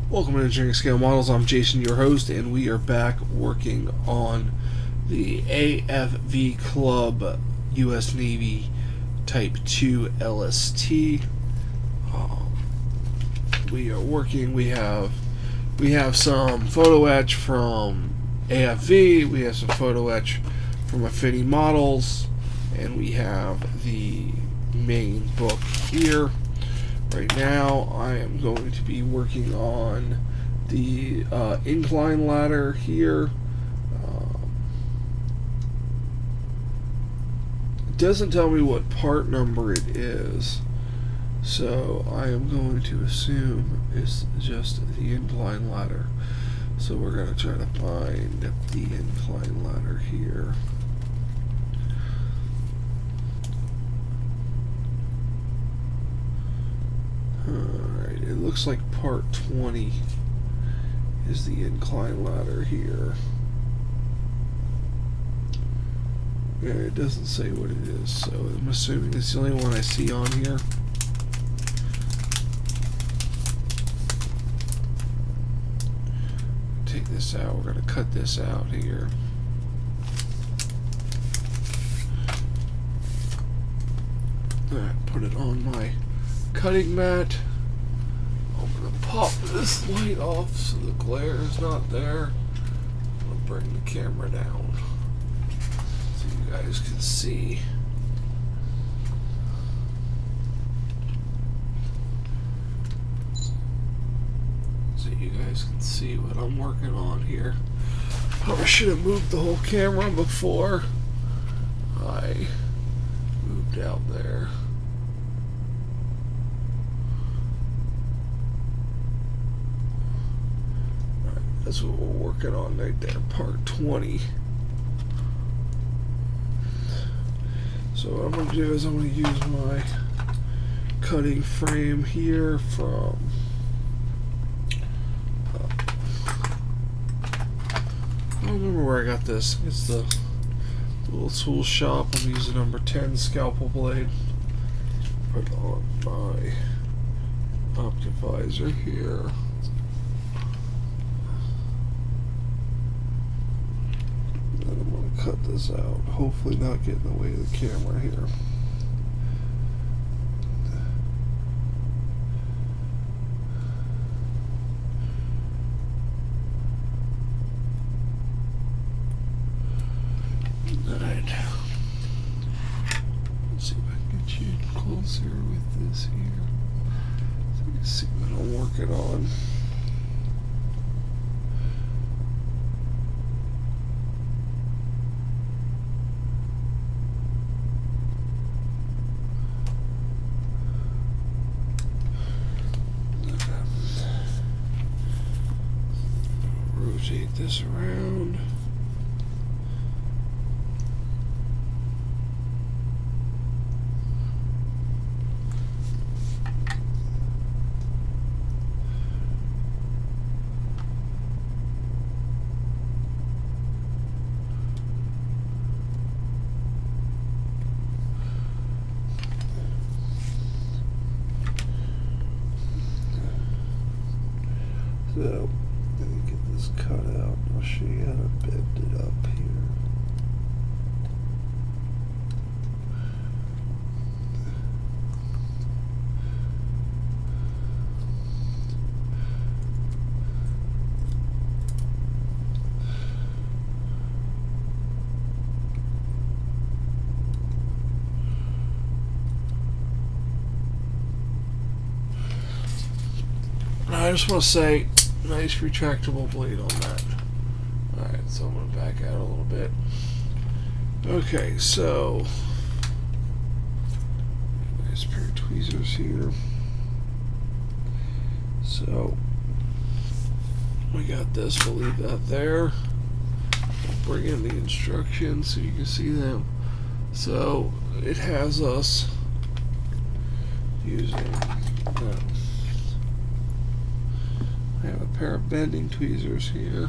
Welcome to Engineering Scale Models. I'm Jason, your host, and we are back working on the AFV Club U.S. Navy Type 2 LST. We are working. We have some photo etch from AFV. We have some photo etch from Infini Models, and we have the main book here. Right now, I am going to be working on the incline ladder here. It doesn't tell me what part number it is, so I am going to assume it's just the incline ladder. So we're going to try to find the incline ladder here. Alright, it looks like part 20 is the incline ladder here. Yeah, it doesn't say what it is, so I'm assuming it's the only one I see on here. Take this out, we're going to cut this out here. Alright, put it on my cutting mat. I'm going to pop this light off so the glare is not there. I'm going to bring the camera down so you guys can see. So you guys can see what I'm working on here. Probably should have moved the whole camera before I moved out there. That's what we're working on right there, part 20. So what I'm going to do is I'm going to use my cutting frame here from I don't remember where I got this. It's the little tool shop. I'm using number 10 scalpel blade. Put on my optivisor here. Cut this out, hopefully not get in the way of the camera here. Alright. Let's see if I can get you closer with this here so you can see what I'm working on. Rotate this around. So get this cut out. I'll show you how to bend it up here. I just want to say, nice retractable blade on that. Alright, so I'm going to back out a little bit. Okay, so nice pair of tweezers here. So we got this, we'll leave that there. We'll bring in the instructions so you can see them. So it has us using I have a pair of bending tweezers here.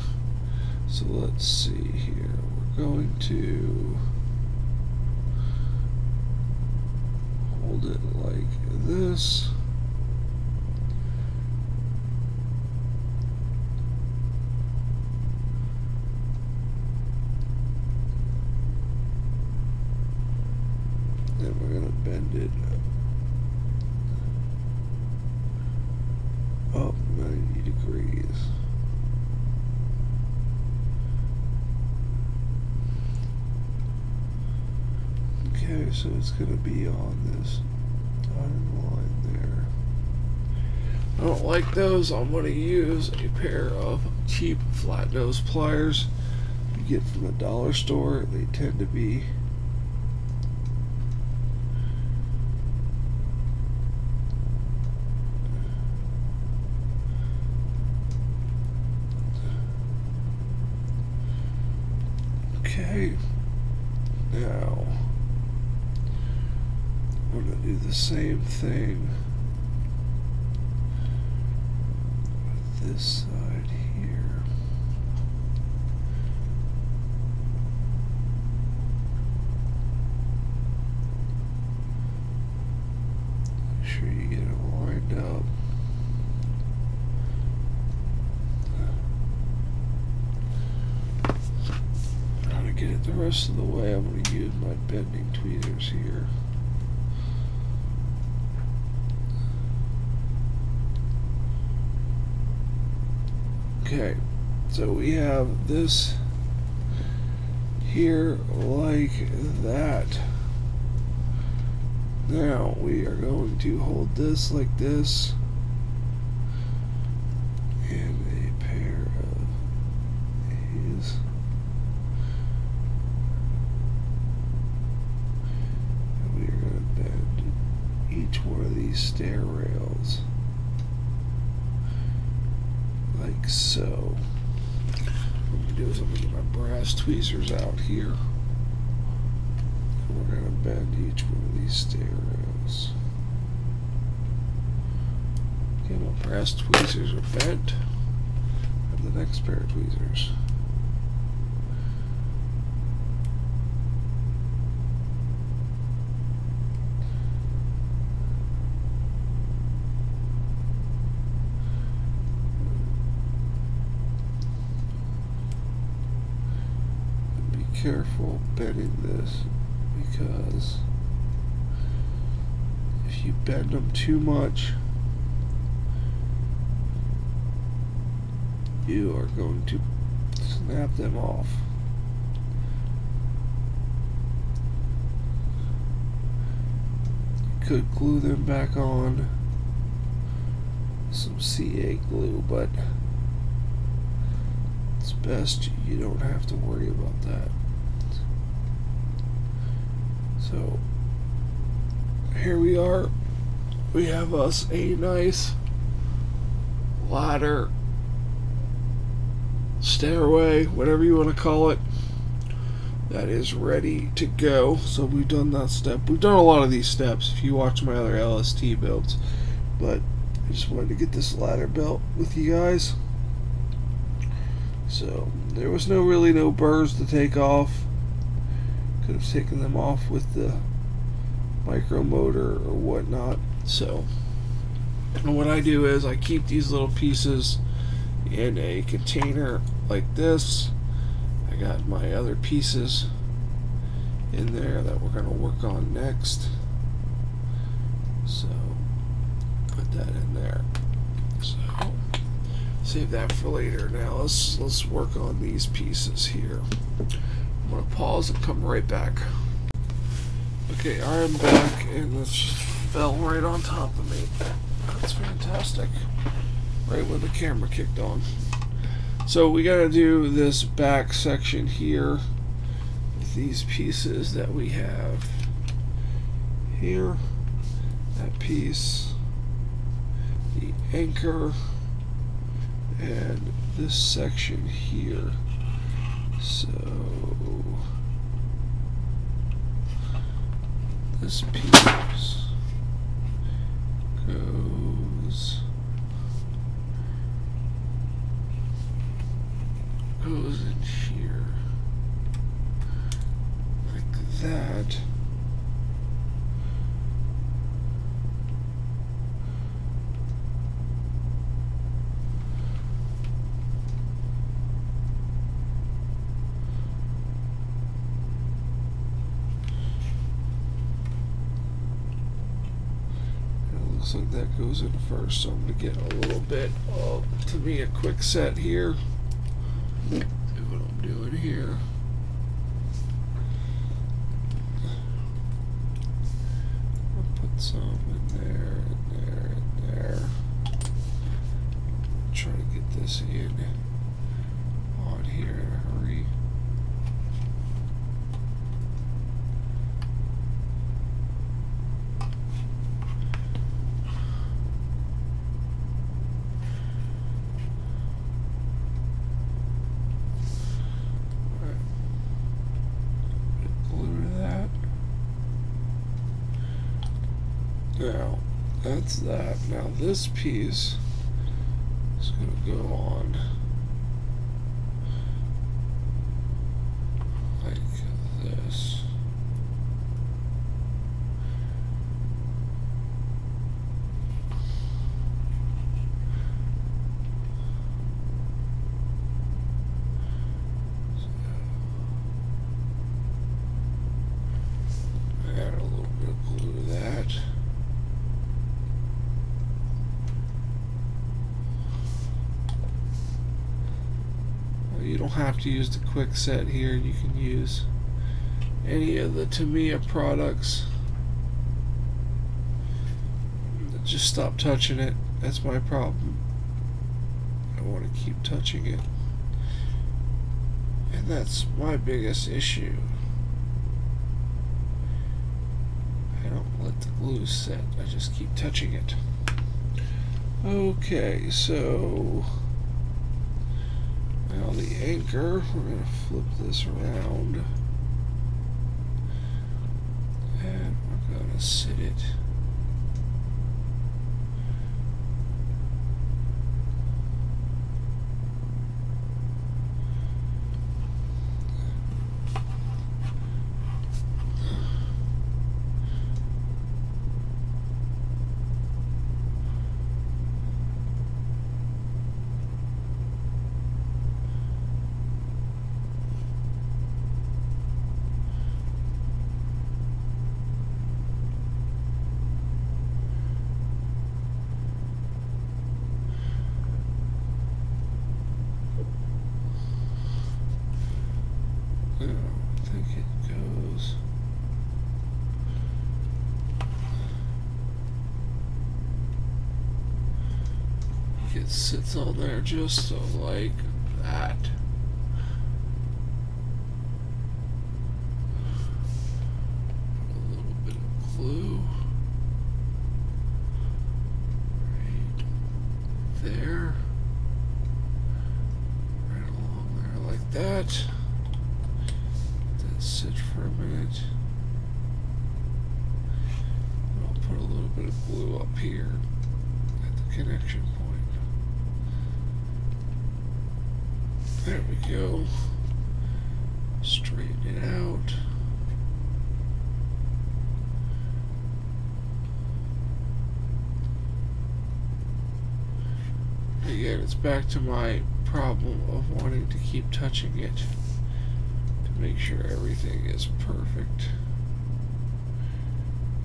So let's see here. We're going to hold it like this. bend it up 90 degrees. Okay, so it's going to be on this dotted line there. I don't like those. I'm going to use a pair of cheap flat nose pliers you get from the dollar store. They tend to be okay. Now I'm going to do the same thing with this side here. Make sure you get it lined up. Trying to get it the rest of the way. I'm going to use my bending tweezers here. Okay, so we have this here like that. Now we are going to hold this like this and a pair of these. And we are going to bend each one of these stair rails. Like so. What I'm going to do is I'm going to get my brass tweezers out here. And we're going to bend each one of these stair rails. Okay, my brass tweezers are bent. I have the next pair of tweezers. Careful bending this, because if you bend them too much, you are going to snap them off. You could glue them back on some CA glue, but it's best you don't have to worry about that. So here we are. We have us a nice ladder, stairway, whatever you want to call it, that is ready to go. So we've done that step. We've done a lot of these steps if you watch my other LST builds, but I just wanted to get this ladder built with you guys. So there was really no burrs to take off. Could have taken them off with the micro motor or whatnot. So, and what I do is I keep these little pieces in a container like this. I got my other pieces in there that we're going to work on next. So, put that in there. So, save that for later. Now let's work on these pieces here. I'm going to pause and come right back. Okay, I am back, and this just fell right on top of me. That's fantastic. Right when the camera kicked on. So we got to do this back section here with these pieces that we have here. That piece, the anchor, and this section here. So this piece goes in here like that. looks like that goes in first, so I'm going to get a little bit of, to me, a quick set here. See what I'm doing here. I'll put some in there, in there, in there. Try to get this in on here in a hurry. Now, that's that. Now this piece is going to go on like this. Add a little bit of glue to that. You don't have to use the quick set here. You can use any of the Tamiya products. Just stop touching it. That's my problem. I want to keep touching it. And that's my biggest issue. I don't let the glue set. I just keep touching it. Okay, so now the anchor, we're going to flip this around, and we're going to sit it it sits on there just so like that. A little bit of glue right there, right along there like that. Then sit for a minute. And I'll put a little bit of glue up here at the connection point. There we go. Straighten it out. Again, it's back to my problem of wanting to keep touching it to make sure everything is perfect.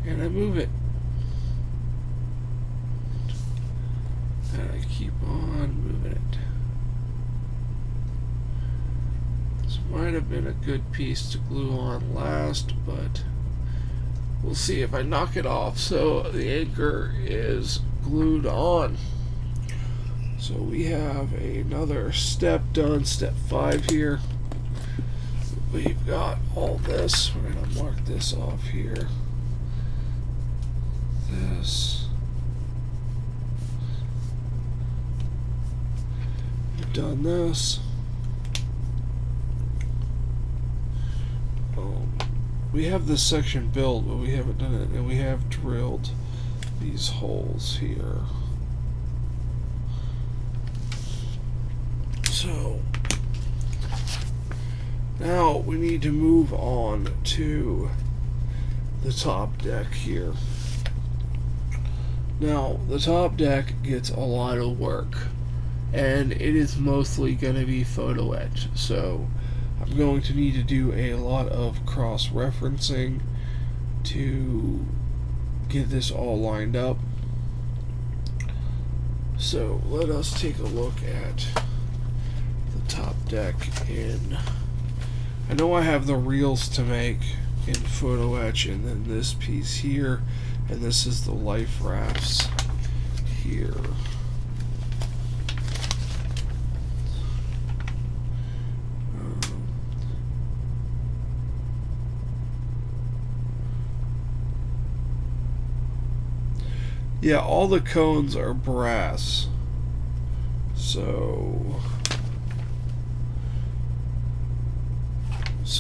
And I move it. And I keep on moving it. Might have been a good piece to glue on last, but we'll see if I knock it off. So the anchor is glued on. So we have another step done, step 5 here. We've got all this. We're going to mark this off here. This. We've done this. We have this section built, but we haven't done it, and we have drilled these holes here. So now we need to move on to the top deck here. Now the top deck gets a lot of work, and it is mostly going to be photo etch. So I'm going to need to do a lot of cross-referencing to get this all lined up. So let us take a look at the top deck in. I know I have the reels to make in photo etch, and then this piece here, and this is the life rafts here. Yeah, all the cones are brass. So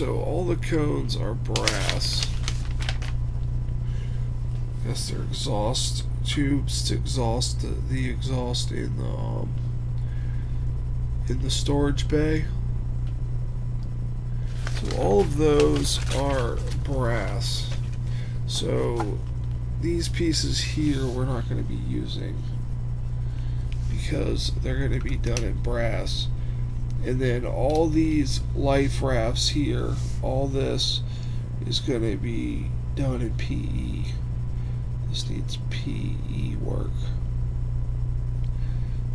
all the cones are brass. I guess they're exhaust tubes to exhaust the exhaust in the storage bay. So all of those are brass. So these pieces here we're not going to be using because they're going to be done in brass. And then all these life rafts here, all this is going to be done in PE. This needs PE work.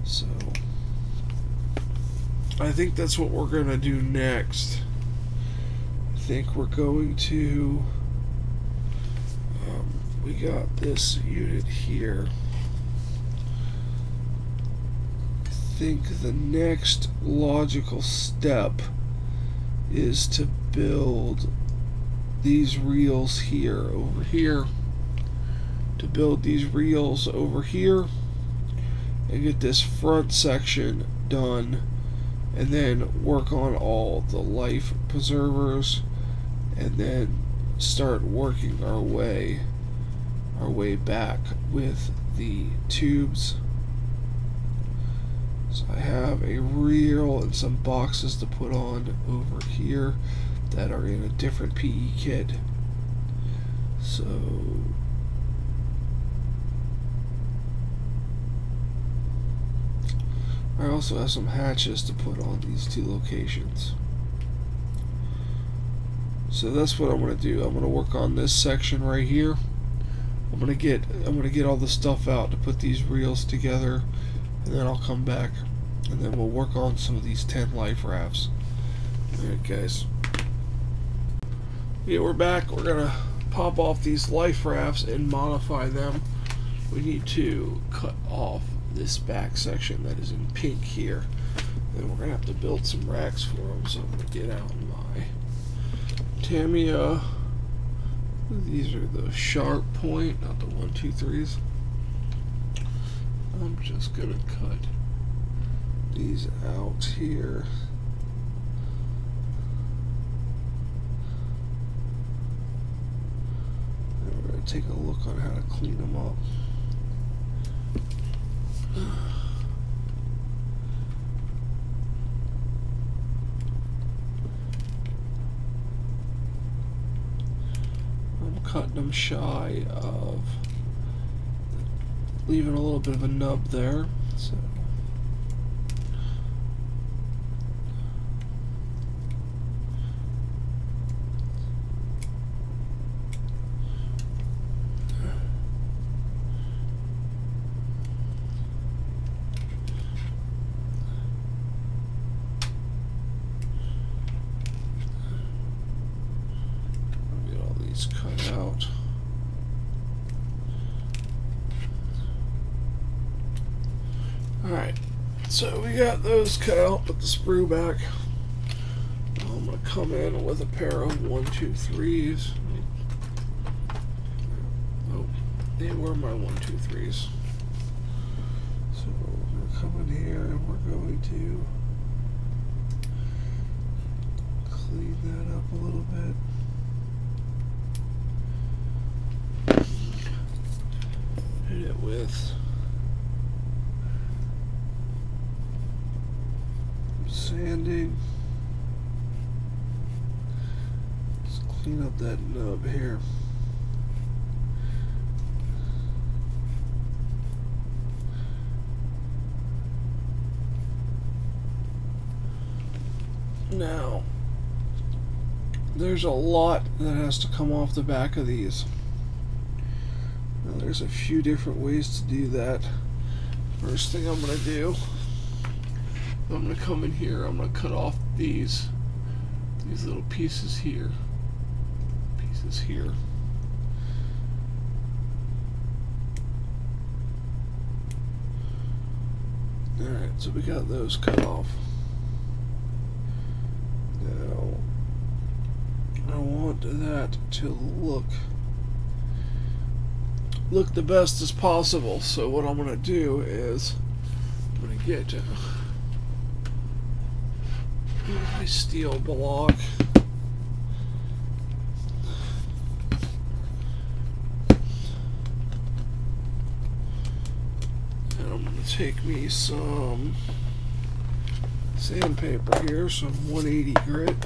So I think that's what we're going to do next. I think we're going to we got this unit here. I think the next logical step is to build these reels here, over here. To build these reels over here and get this front section done, and then work on all the life preservers, and then start working our way back with the tubes. So I have a reel and some boxes to put on over here that are in a different PE kit. So I also have some hatches to put on these two locations. So that's what I'm going to do. I'm going to work on this section right here. I'm gonna get all the stuff out to put these reels together, and then I'll come back and then we'll work on some of these 10 life rafts. Alright guys. Yeah, we're back. We're gonna pop off these life rafts and modify them. We need to cut off this back section that is in pink here. Then we're gonna have to build some racks for them. So I'm gonna get out my Tamiya. These are the sharp point, not the 1, 2, 3s. I'm just gonna cut these out here. And we're gonna take a look on how to clean them up. Cutting them shy of leaving a little bit of a nub there. So cut out. Alright, so we got those cut out, put the sprue back. I'm going to come in with a pair of 1, 2, 3s. Oh, they were my 1, 2, 3s. So we're going to come in here and we're going to clean that up a little bit. Hit it with sanding. Let's clean up that nub here. Now, there's a lot that has to come off the back of these. Now, there's a few different ways to do that. First thing I'm going to do, I'm going to come in here, I'm going to cut off these little pieces here. Alright, so we got those cut off. Now, I want that to look the best as possible. So what I'm going to do is I'm going to get my steel block. And I'm going to take me some sandpaper here, some 180 grit.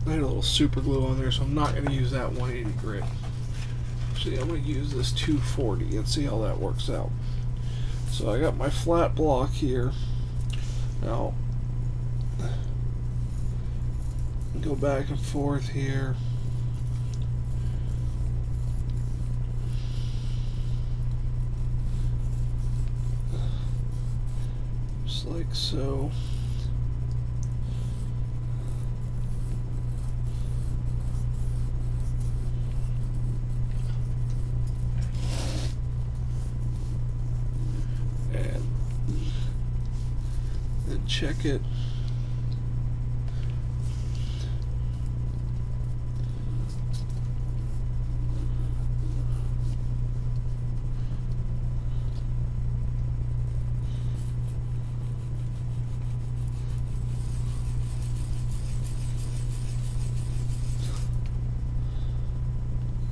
I had a little super glue on there, so I'm not going to use that 180 grit. Actually, I'm going to use this 240 and see how that works out. So I got my flat block here. Now, go back and forth here. Just like so. Check it.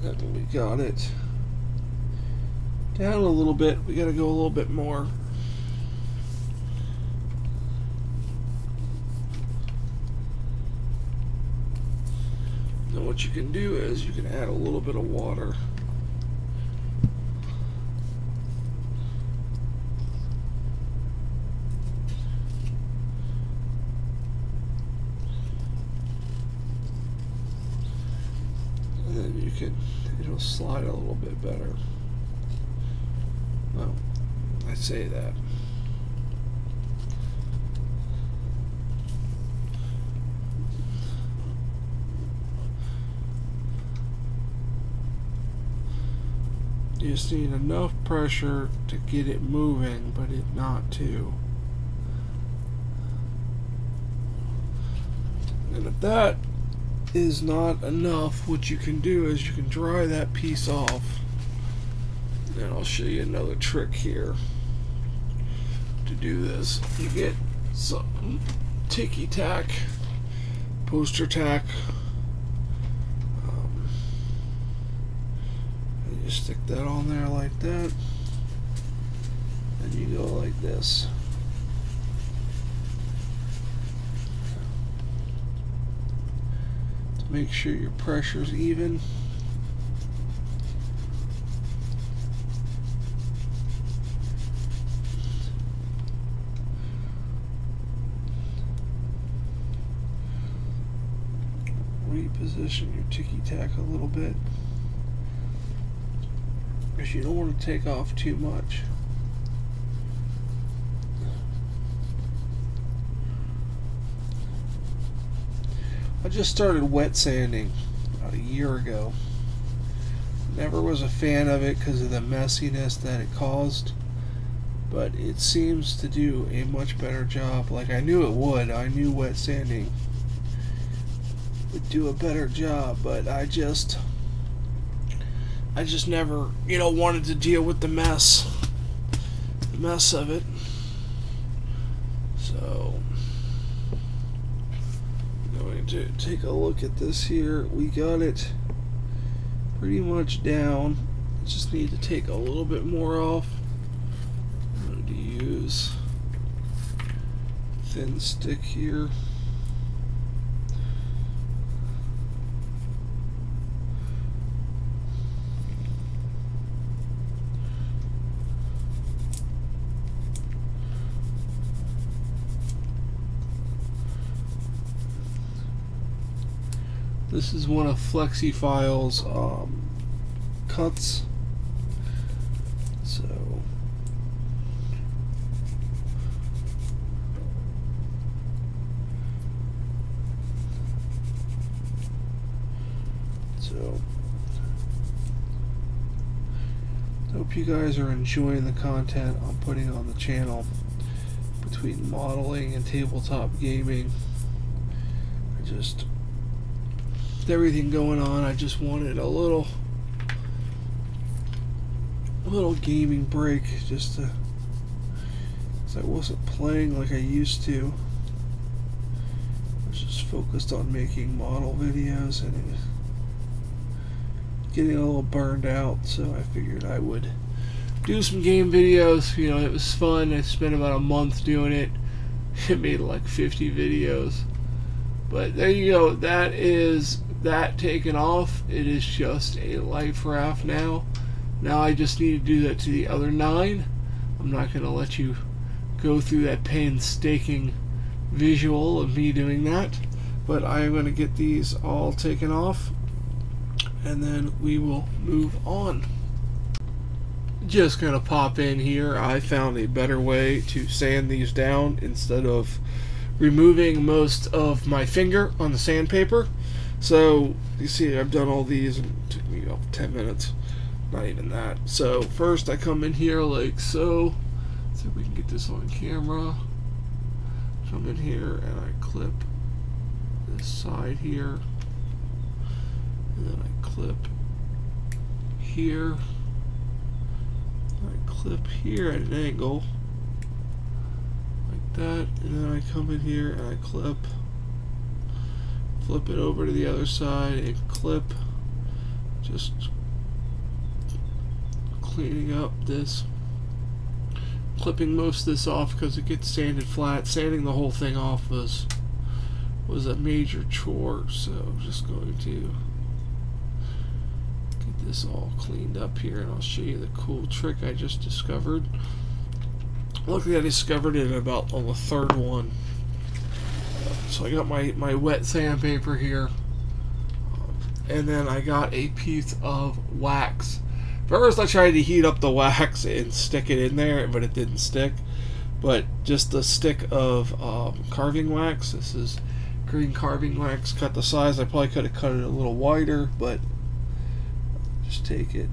And we got it down a little bit. We got to go a little bit more. What you can do is you can add a little bit of water. And then it'll slide a little bit better. Well, I say that. You just need enough pressure to get it moving, but it not to. And if that is not enough, what you can do is you can dry that piece off. And I'll show you another trick here to do this. You get some ticky tack, poster tack. You stick that on there like that, and you go like this. To make sure your pressure's even. Reposition your ticky tack a little bit, because you don't want to take off too much. I just started wet sanding about a year ago. Never was a fan of it because of the messiness that it caused, but it seems to do a much better job. Like I knew it would. I knew wet sanding would do a better job, but I just never, wanted to deal with the mess of it. So I'm going to take a look at this here. We got it pretty much down. Just need to take a little bit more off. I'm going to use thin stick here. This is one of FlexiFile's cuts. So hope you guys are enjoying the content I'm putting on the channel between modeling and tabletop gaming. With everything going on, I just wanted a little gaming break, just to, because I wasn't playing like I used to. I was just focused on making model videos, and it was getting a little burned out, so I figured I would do some game videos. You know, it was fun. I spent about a month doing it. It made like 50 videos. But there you go. That is that taken off. It is just a life raft now. Now I just need to do that to the other 9. I'm not going to let you go through that painstaking visual of me doing that. But I am going to get these all taken off, and then we will move on. Just gonna pop in here. I found a better way to sand these down instead of removing most of my finger on the sandpaper. So you see I've done all these, and it took me about 10 minutes, not even that. So first I come in here like so. Let's see if we can get this on camera. Come in here and I clip this side here, and then I clip here, I clip here at an angle like that, and then I come in here and I clip, flip it over to the other side and clip, just cleaning up this, clipping most of this off because it gets sanded flat. Sanding the whole thing off was a major chore, so I'm just going to get this all cleaned up here, and I'll show you the cool trick I just discovered. Luckily I discovered it about on the 3rd one. So I got my wet sandpaper here, and then I got a piece of wax. First I tried to heat up the wax and stick it in there, but it didn't stick. But just a stick of carving wax. This is green carving wax. Cut the size. I probably could have cut it a little wider, but just take it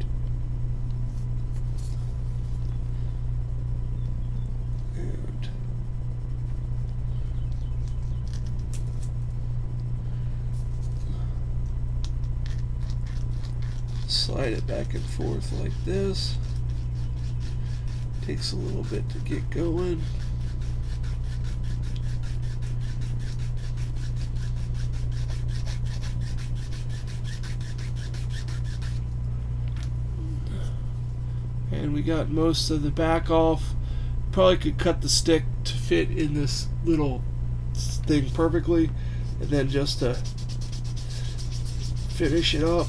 and slide it back and forth like this. Takes a little bit to get going. And we got most of the back off. Probably could cut the stick to fit in this little thing perfectly, and then just to finish it up,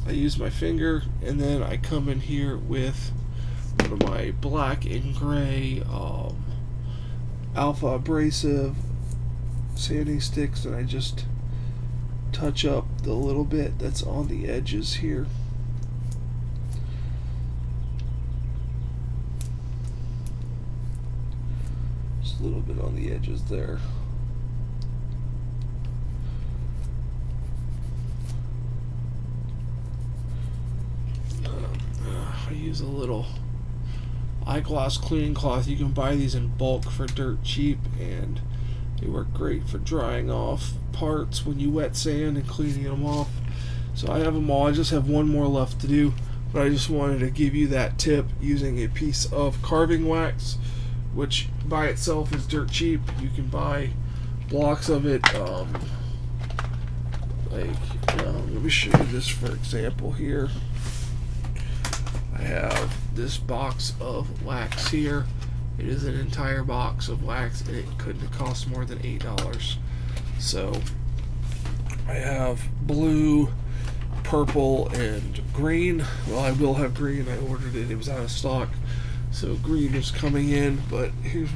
I use my finger, and then I come in here with one of my black and gray alpha abrasive sanding sticks, and I just touch up the little bit that's on the edges here. Just a little bit on the edges there. I use a little eyeglass cleaning cloth. You can buy these in bulk for dirt cheap, and they work great for drying off parts when you wet sand and cleaning them off. So I have them all. I just have one more left to do, but I just wanted to give you that tip using a piece of carving wax, which by itself is dirt cheap. You can buy blocks of it. Let me show you this for example here. I have this box of wax here. It is an entire box of wax, and it couldn't have cost more than $8. So I have blue, purple, and green. Well, I will have green. I ordered it. It was out of stock. So green is coming in, but here's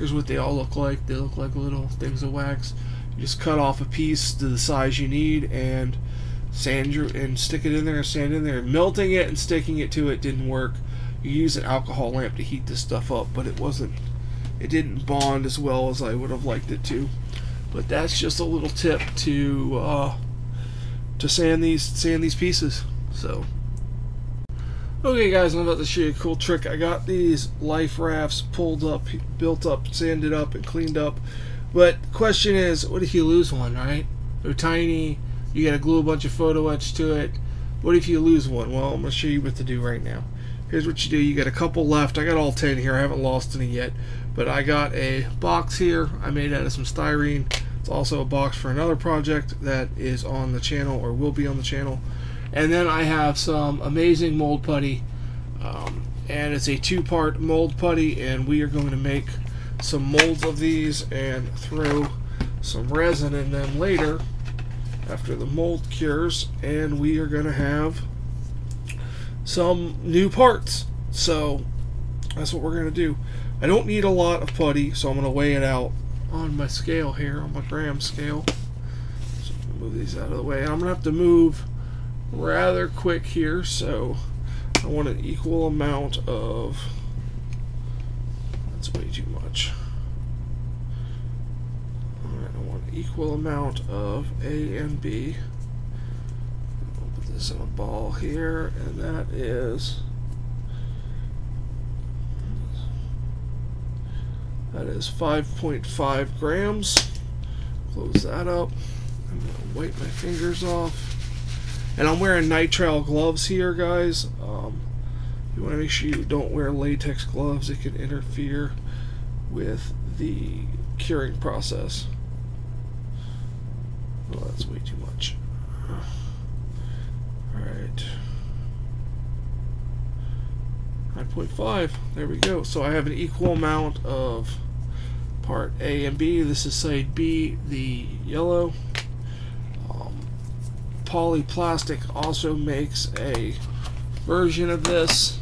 Here's what they all look like. They look like little things of wax. You just cut off a piece to the size you need and stick it in there and sand in there. Melting it and sticking it to it didn't work. You use an alcohol lamp to heat this stuff up, but it didn't bond as well as I would have liked it to. But that's just a little tip to sand these pieces. So, okay guys, I'm about to show you a cool trick. I got these life rafts pulled up, built up, sanded up, and cleaned up. But the question is, what if you lose one, right? They're tiny. You gotta glue a bunch of photo etch to it. What if you lose one? Well, I'm gonna show you what to do right now. Here's what you do. You got a couple left. I got all 10 here. I haven't lost any yet. But I got a box here. I made out of some styrene. It's also a box for another project that is on the channel or will be on the channel. And then I have some amazing mold putty. And it's a 2-part mold putty. And we are going to make some molds of these and throw some resin in them later after the mold cures. And we are going to have some new parts. So that's what we're going to do. I don't need a lot of putty, so I'm going to weigh it out on my scale here, on my gram scale. So move these out of the way. I'm going to have to move rather quick here, so I want an equal amount of, that's way too much. Alright, I want an equal amount of A and B. I'll put this in a ball here, and that is 5.5 grams. Close that up. I'm going to wipe my fingers off. And I'm wearing nitrile gloves here, guys. You want to make sure you don't wear latex gloves. It can interfere with the curing process. Well, that's way too much. Alright. 9.5. There we go. So I have an equal amount of part A and B. This is side B, the yellow. Polyplastic also makes a version of this,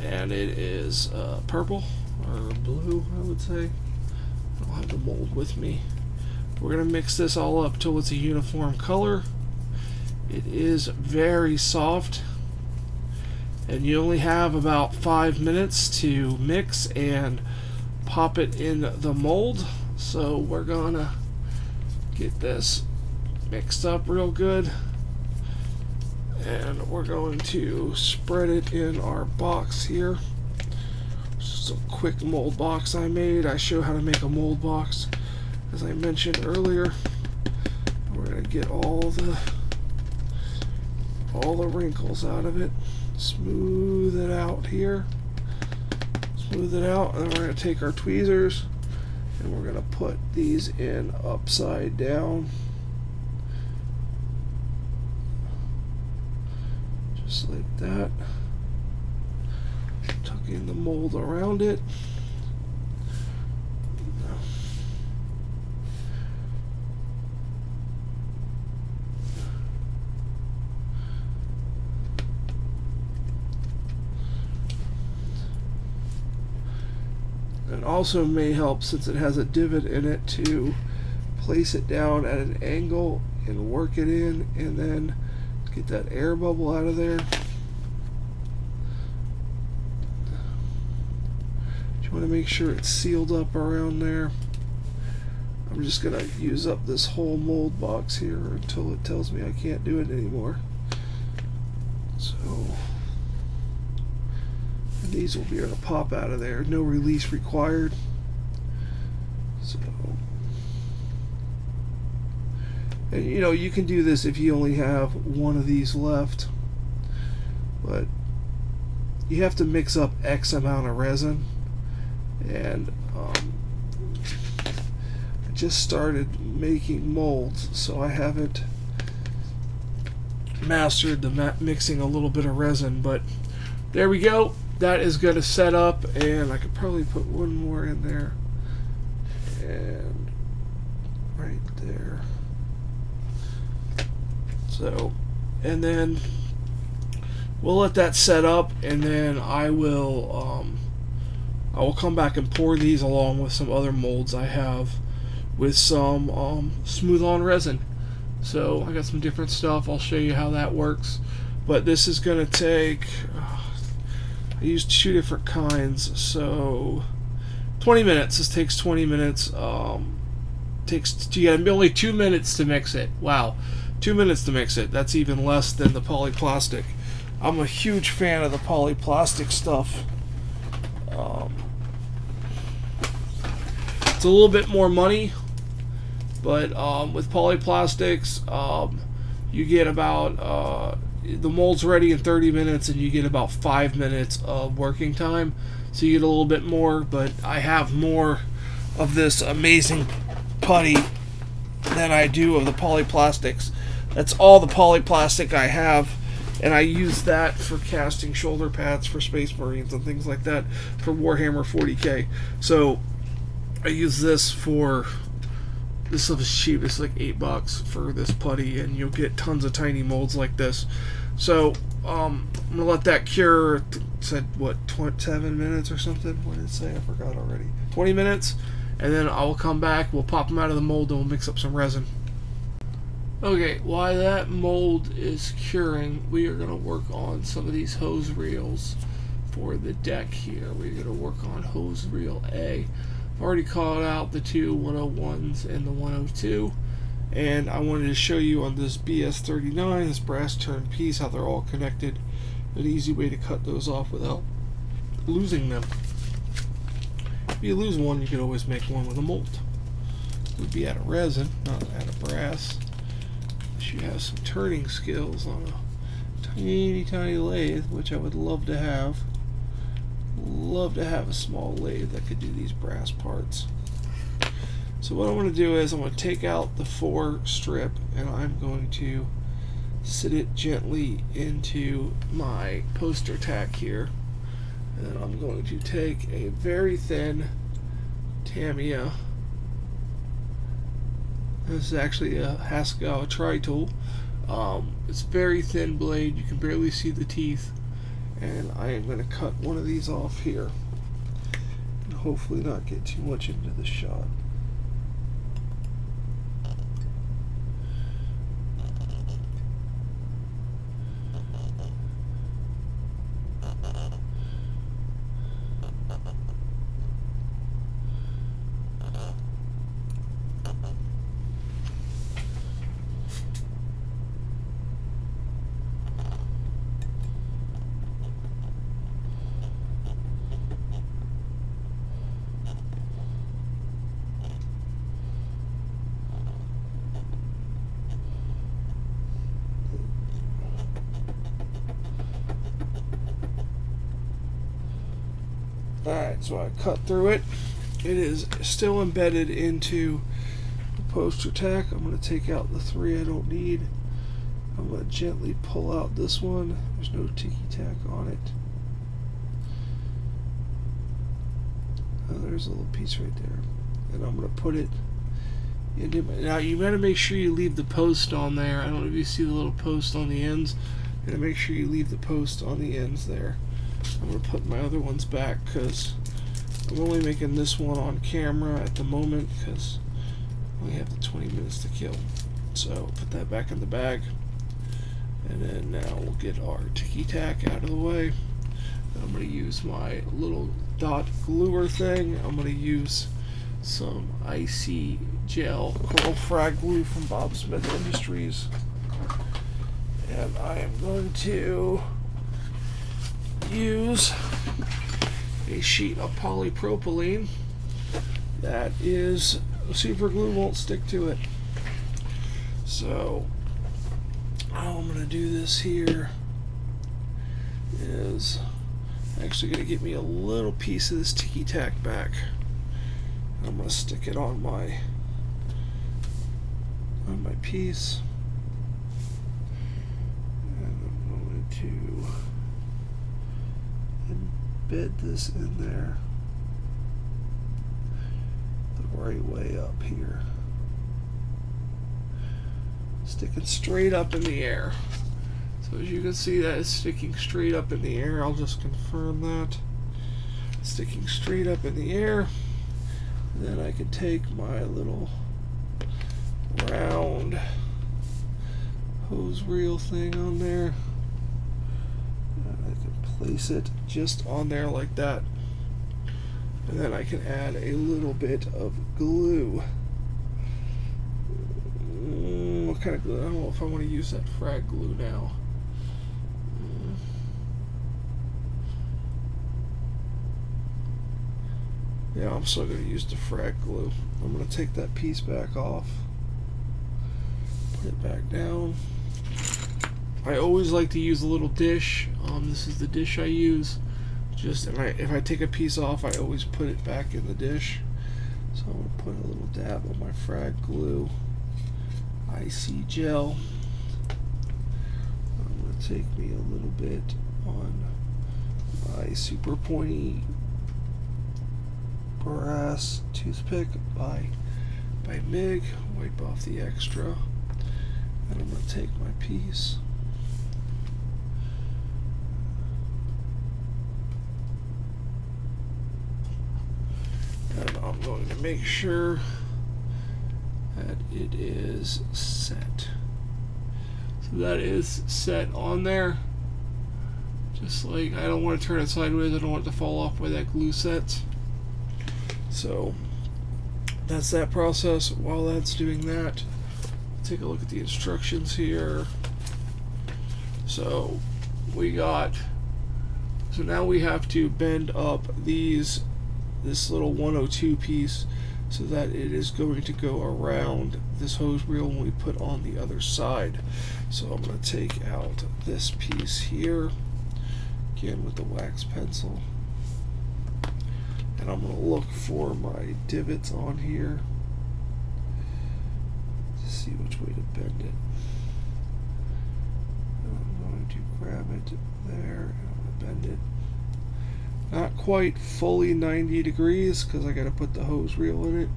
and it is purple or blue, I would say. I don't have the mold with me. We're going to mix this all up till it's a uniform color. It is very soft, and you only have about 5 minutes to mix and pop it in the mold. So we're gonna get this mixed up real good, and we're going to spread it in our box here. Just a quick mold box I made. I show how to make a mold box, as I mentioned earlier. We're going to get all the wrinkles out of it. Smooth it out here. Smooth it out, and then we're going to take our tweezers and we're going to put these in upside down. Just like that. Tucking the mold around it. It also may help, since it has a divot in it, to place it down at an angle and work it in, and then get that air bubble out of there. You want to make sure it's sealed up around there. I'm just going to use up this whole mold box here until it tells me I can't do it anymore. So, and these will be able to pop out of there. No release required. So, and you know, you can do this if you only have one of these left, but you have to mix up X amount of resin. And I just started making molds, so I haven't mastered the mixing a little bit of resin, but there we go. That is going to set up, and I could probably put one more in there, and right there. So, and then we'll let that set up, and then I will I will come back and pour these along with some other molds I have with some smooth on resin. So I got some different stuff. I'll show you how that works. But this is going to take, I used 2 different kinds, so 20 minutes. This takes 20 minutes. You got only 2 minutes to mix it. Wow, 2 minutes to mix it. That's even less than the polyplastic. I'm a huge fan of the polyplastic stuff. It's a little bit more money, but with polyplastics, you get about the mold's ready in 30 minutes, and you get about 5 minutes of working time. So you get a little bit more, but I have more of this amazing putty than I do of the polyplastics. That's all the polyplastic I have, and I use that for casting shoulder pads for Space Marines and things like that for Warhammer 40k. So I use this for, this stuff is cheap. It's like $8 for this putty, and you'll get tons of tiny molds like this. So I'm gonna let that cure. It said what, 7 minutes or something? What did it say? I forgot already. 20 minutes, and then I will come back. We'll pop them out of the mold, and we'll mix up some resin. Okay, while that mold is curing, we are gonna work on some of these hose reels for the deck here. We're gonna work on hose reel A. I've already called out the 2 101s and the 102, and I wanted to show you on this BS39, this brass turned piece, how they're all connected. An easy way to cut those off without losing them. If you lose one, you can always make one with a mold. It would be out of resin, not out of brass. Unless you have some turning skills on a tiny lathe, which I would love to have. Love to have a small lathe that could do these brass parts. So what I'm going to do is I'm going to take out the 4 strip, and I'm going to sit it gently into my poster tack here, and then I'm going to take a very thin Tamiya. This is actually a Haskell tri-tool. It's very thin blade, you can barely see the teeth. And I am going to cut one of these off here and hopefully not get too much into the shot. Alright, so I cut through it. It is still embedded into the poster tack. I'm going to take out the 3 I don't need. I'm going to gently pull out this one. There's no tiki tack on it. Oh, there's a little piece right there. And I'm going to put it into my... Now, you got to make sure you leave the post on there. I don't know if you see the little post on the ends. You got to make sure you leave the post on the ends there. I'm going to put my other ones back because I'm only making this one on camera at the moment because I only have the 20 minutes to kill. So put that back in the bag, and then now we'll get our tiki tack out of the way. I'm going to use my little dot gluer thing. I'm going to use some icy gel coral frag glue from Bob Smith Industries, and I am going to use a sheet of polypropylene that is super glue, won't stick to it. So how I'm going to do this here is actually going to get me a little piece of this tiki tack back. I'm going to stick it on my piece, and I'm going to embed this in there the right way up here, sticking straight up in the air. So as you can see, that is sticking straight up in the air. I'll just confirm that. sticking straight up in the air. And then I can take my little round hose reel thing on there. And I can place it just on there like that. And then I can add a little bit of glue. What kind of glue? I don't know if I want to use that frag glue now. Yeah, I'm still going to use the frag glue. I'm going to take that piece back off. Put it back down. I always like to use a little dish. This is the dish I use. If I take a piece off, I always put it back in the dish. So I'm going to put a little dab of my frag glue. Icy gel. I'm going to take me a little bit on my super pointy brass toothpick by MIG. Wipe off the extra. And I'm going to take my piece. And I'm going to make sure that it is set. So that is set on there. Just like, I don't want to turn it sideways, I don't want it to fall off where that glue sets. So that's that process. While that's doing that, take a look at the instructions here. So now we have to bend up this little 102 piece so that it is going to go around this hose reel when we put on the other side. So I'm going to take out this piece here, again with the wax pencil, and I'm going to look for my divots on here to see which way to bend it. And I'm going to grab it there, and I'm going to bend it. Not quite fully 90 degrees because I got to put the hose reel in it.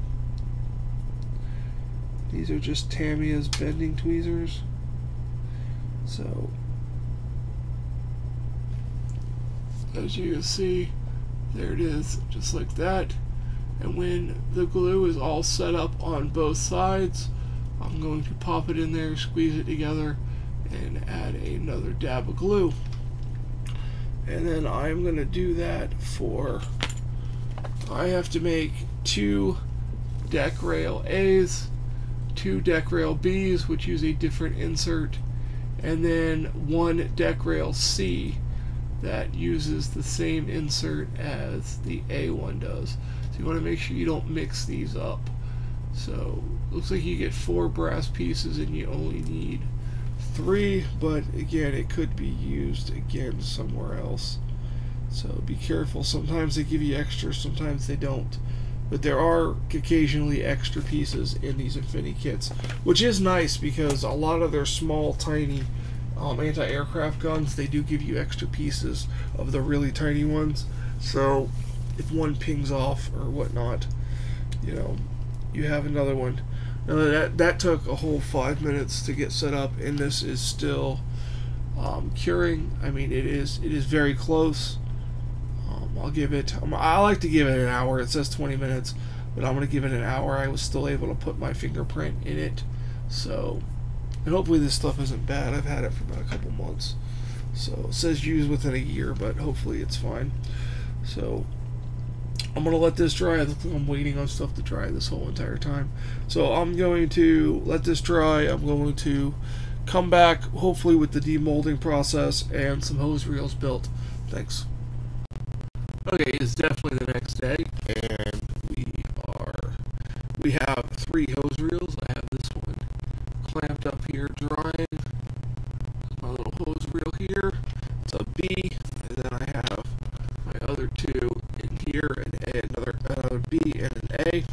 These are just Tamiya's bending tweezers. So, as you can see, there it is, just like that. And when the glue is all set up on both sides, I'm going to pop it in there, squeeze it together, and add another dab of glue. And then I'm going to do that I have to make 2 deck rail A's, 2 deck rail B's, which use a different insert, and then 1 deck rail C that uses the same insert as the A one does. So you want to make sure you don't mix these up. So looks like you get 4 brass pieces and you only need 3, but again, it could be used again somewhere else. So be careful. Sometimes they give you extra, sometimes they don't. But there are occasionally extra pieces in these Infini kits, which is nice because a lot of their small, tiny anti-aircraft guns, they do give you extra pieces of the really tiny ones. So if one pings off or whatnot, you know, you have another one. Now that took a whole 5 minutes to get set up, and this is still curing. I mean, it is very close. I'll give it. I like to give it an hour. It says 20 minutes, but I'm going to give it an hour. I was still able to put my fingerprint in it, so, and hopefully this stuff isn't bad. I've had it for about a couple months, so it says use within a year, but hopefully it's fine. So I'm going to let this dry. I'm waiting on stuff to dry this whole entire time. So I'm going to let this dry. I'm going to come back, hopefully with the demolding process and some hose reels built. Thanks. Okay, it's definitely the next day, and we have 3 hose reels. I have this one clamped up here drying. My little hose reel here. It's a B, and then I have my other 2 in here, and another B and an A.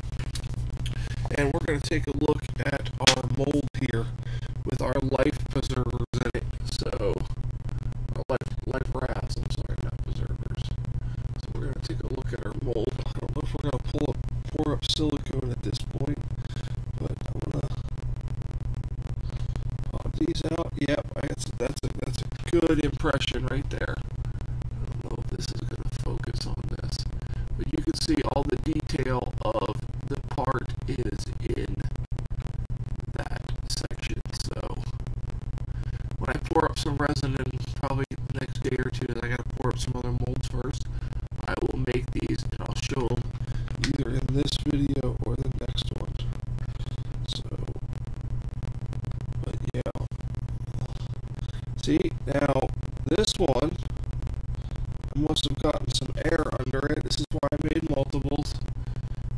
And we're going to take a look at our mold here with our life preservers in it. So, our life rafts, I'm sorry, not preservers. So we're going to take a look at our mold. I don't know if we're going to pour up silicone at this point, but I'm going to pop these out. Yep, that's a good impression right there. I don't know if this is going to focus on this. some resin in probably the next day or two. I gotta pour up some other molds first. I will make these and I'll show them either in this video or the next one. So, but yeah. See, now this one, I must have gotten some air under it. This is why I made multiples.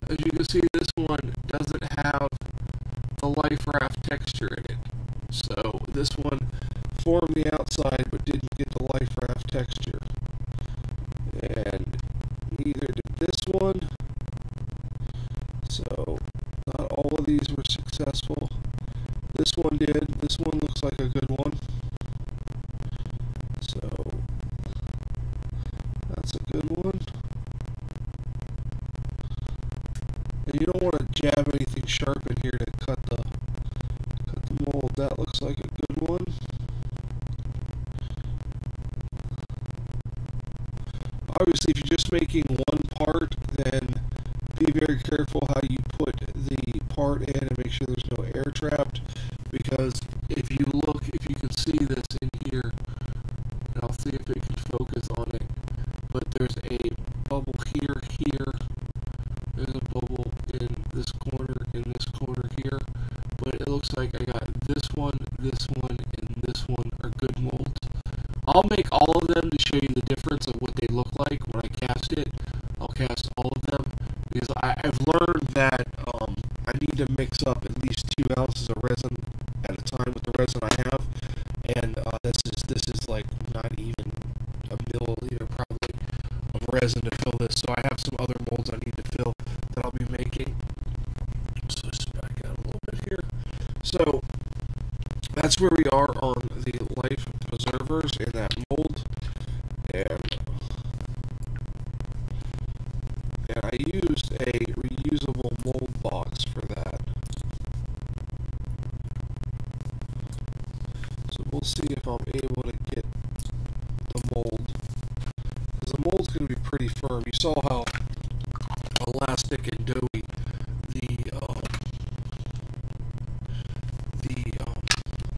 As you can see, this one doesn't have the life raft texture in it. So this one formed the outside but didn't get the life raft texture. And neither did this one. So not all of these were successful. This one did. This one looks like a good one. So that's a good one. And you don't want to jab anything sharp in here to cut the mold. That looks like a good one. Obviously, if you're just making one part, then be very careful how you put the part in and make sure there's no air trapped. Because if you look, if you can see this in here, and I'll see if it can focus on it, but there's a bubble here, there's a bubble in this corner here, but it looks like I got this one, and this one are good molds. I'll make all of them to show you the difference of what they look like when I cast it. I'll cast all of them because I've learned that I need to mix up at least 2 ounces of resin at a time with the resin I have, and this is like not even a milliliter probably of resin to fill this. So I have some other molds I need to fill that I'll be making. So just back out a little bit here. So that's where we are on the life preservers in that mold, and I used a reusable mold box for that. So we'll see if I'm able to get the mold, because the mold's going to be pretty firm. You saw how elastic and doughy the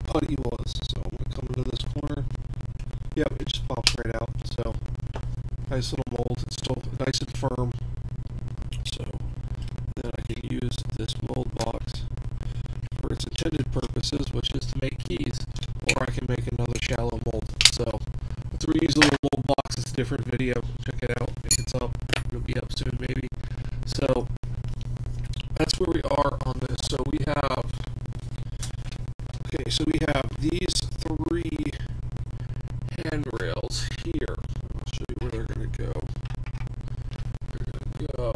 putty was. So I'm going to come into this corner. Yep, it just pops right out. So nice little mold. It's still nice and firm. So then I can use this mold box for its intended purposes, which is to make keys, or I can make another shallow mold. So it's a reusable mold box. It's a different video. Check it out if it's up. It'll be up soon, maybe. So that's where we are on this. So we have these 3 handrails here. I'll show you where they're going to go. They're going to go.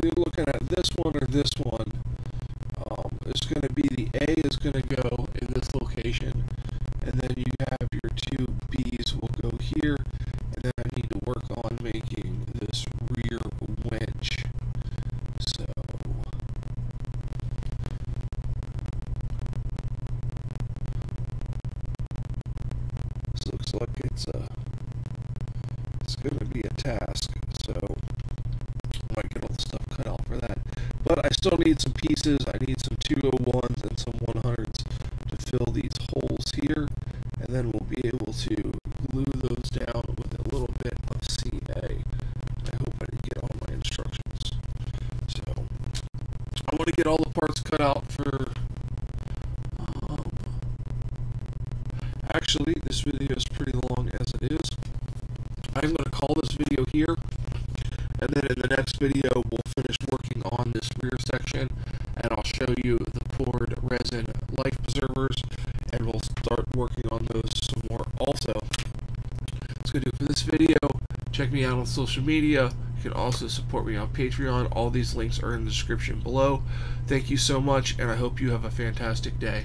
You're looking at this one or this one. It's going to be the A is going to go in this location, and then you have your 2 B's will go here, and then I need to work on making this rear winch. So this looks like it's going to be a task. So I might get all the stuff cut out for that. But I still need some pieces. I need some 201s and some 100s to fill these holes here, and then we'll be able to glue those down with a little bit of CA. I hope I didn't get all my instructions. So I want to get all the parts cut out for actually this video is pretty long as it is. I'm going to call this video here, and then in the next video we'll finish working on this rear section, and I'll show you the poured resin life preservers, and we'll start working on those some more also. That's going to do it for this video. Check me out on social media. You can also support me on Patreon. All these links are in the description below. Thank you so much, and I hope you have a fantastic day.